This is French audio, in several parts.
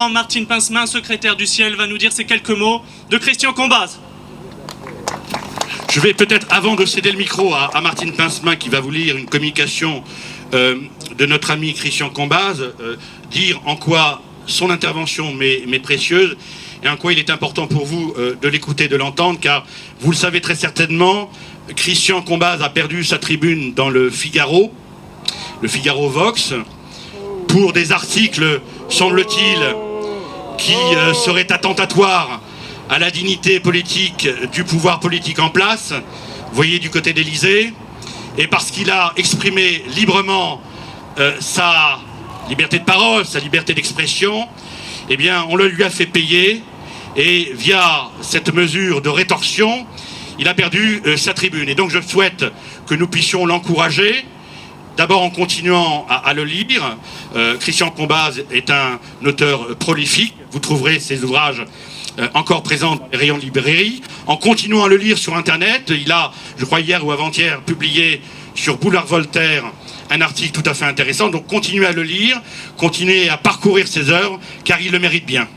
Martine Pincemin, secrétaire du Ciel, va nous dire ces quelques mots de Christian Combaz. Je vais peut-être, avant de céder le micro à Martine Pincemin, qui va vous lire une communication de notre ami Christian Combaz, dire en quoi son intervention m'est précieuse et en quoi il est important pour vous de l'écouter, de l'entendre, car vous le savez très certainement, Christian Combaz a perdu sa tribune dans le Figaro Vox, pour des articles, semble-t-il, qui seraient attentatoires à la dignité politique du pouvoir politique en place, voyez, du côté d'Élysée, et parce qu'il a exprimé librement sa liberté de parole, sa liberté d'expression, eh bien, on le lui a fait payer, et via cette mesure de rétorsion, il a perdu sa tribune. Et donc je souhaite que nous puissions l'encourager, d'abord en continuant à le lire. Christian Combaz est un auteur prolifique, vous trouverez ses ouvrages encore présents dans les rayons de librairie, en continuant à le lire sur Internet. Il a, je crois hier ou avant-hier, publié sur Boulevard Voltaire un article tout à fait intéressant. Donc continuez à le lire, continuez à parcourir ses œuvres, car il le mérite bien.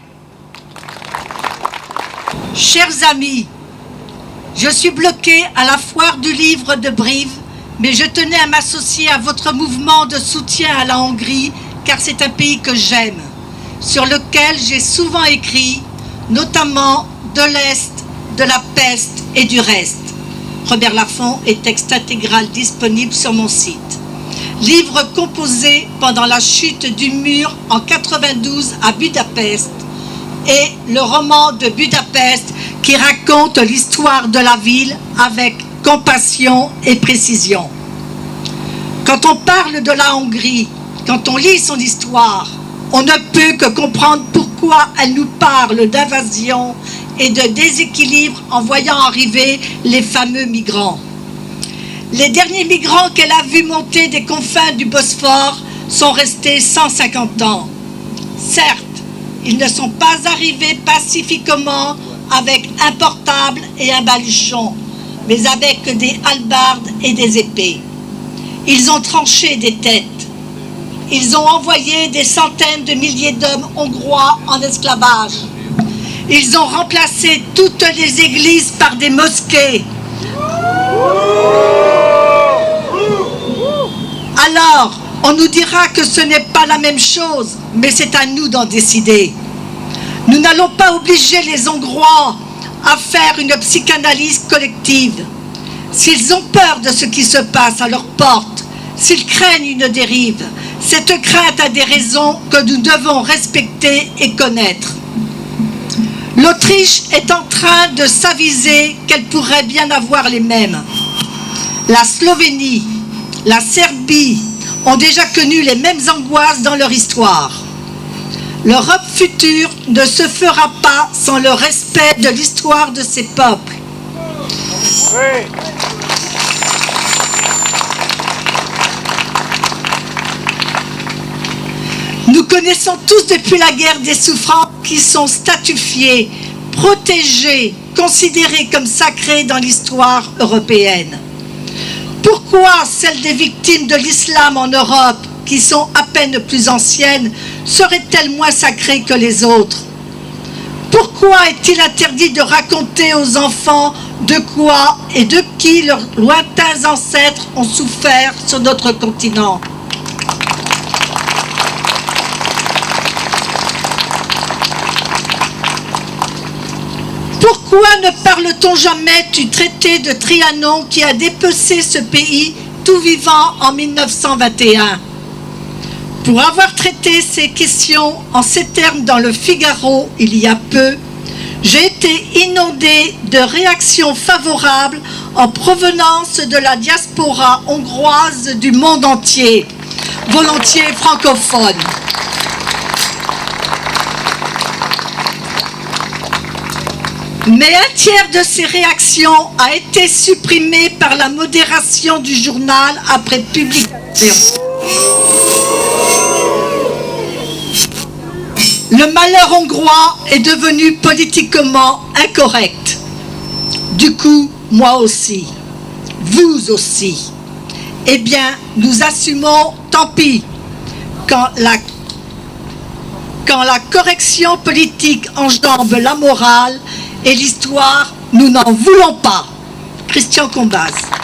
Chers amis, je suis bloqué à la foire du livre de Brive, mais je tenais à m'associer à votre mouvement de soutien à la Hongrie, car c'est un pays que j'aime, sur lequel j'ai souvent écrit, notamment de l'Est, de la peste et du reste. Robert Laffont et texte intégral disponible sur mon site. Livre composé pendant la chute du mur en 92 à Budapest et le roman de Budapest qui raconte l'histoire de la ville avec compassion et précision. Quand on parle de la Hongrie, quand on lit son histoire, on ne peut que comprendre pourquoi elle nous parle d'invasion et de déséquilibre en voyant arriver les fameux migrants. Les derniers migrants qu'elle a vus monter des confins du Bosphore sont restés 150 ans. Certes, ils ne sont pas arrivés pacifiquement avec un portable et un baluchon, mais avec des hallebardes et des épées. Ils ont tranché des têtes. Ils ont envoyé des centaines de milliers d'hommes hongrois en esclavage. Ils ont remplacé toutes les églises par des mosquées. Alors, on nous dira que ce n'est pas la même chose, mais c'est à nous d'en décider. Nous n'allons pas obliger les Hongrois à faire une psychanalyse collective. S'ils ont peur de ce qui se passe à leur porte, s'ils craignent une dérive, cette crainte a des raisons que nous devons respecter et connaître. L'Autriche est en train de s'aviser qu'elle pourrait bien avoir les mêmes. La Slovénie, la Serbie ont déjà connu les mêmes angoisses dans leur histoire. L'Europe future ne se fera pas sans le respect de l'histoire de ces peuples. Oui. Nous connaissons tous depuis la guerre des souffrances qui sont statufiées, protégées, considérées comme sacrées dans l'histoire européenne. Pourquoi celles des victimes de l'islam en Europe, qui sont à peine plus anciennes, seraient-elles moins sacrées que les autres? Pourquoi est-il interdit de raconter aux enfants de quoi et de qui leurs lointains ancêtres ont souffert sur notre continent? Pourquoi ne parle-t-on jamais du traité de Trianon qui a dépecé ce pays tout vivant en 1921? Pour avoir traité ces questions en ces termes dans le Figaro il y a peu, j'ai été inondée de réactions favorables en provenance de la diaspora hongroise du monde entier, volontiers francophone. Mais un tiers de ces réactions a été supprimé par la modération du journal après publication. Le malheur hongrois est devenu politiquement incorrect. Du coup, moi aussi, vous aussi. Eh bien, nous assumons, tant pis, quand Quand la correction politique enjambe la morale et l'histoire, nous n'en voulons pas. Christian Combaz.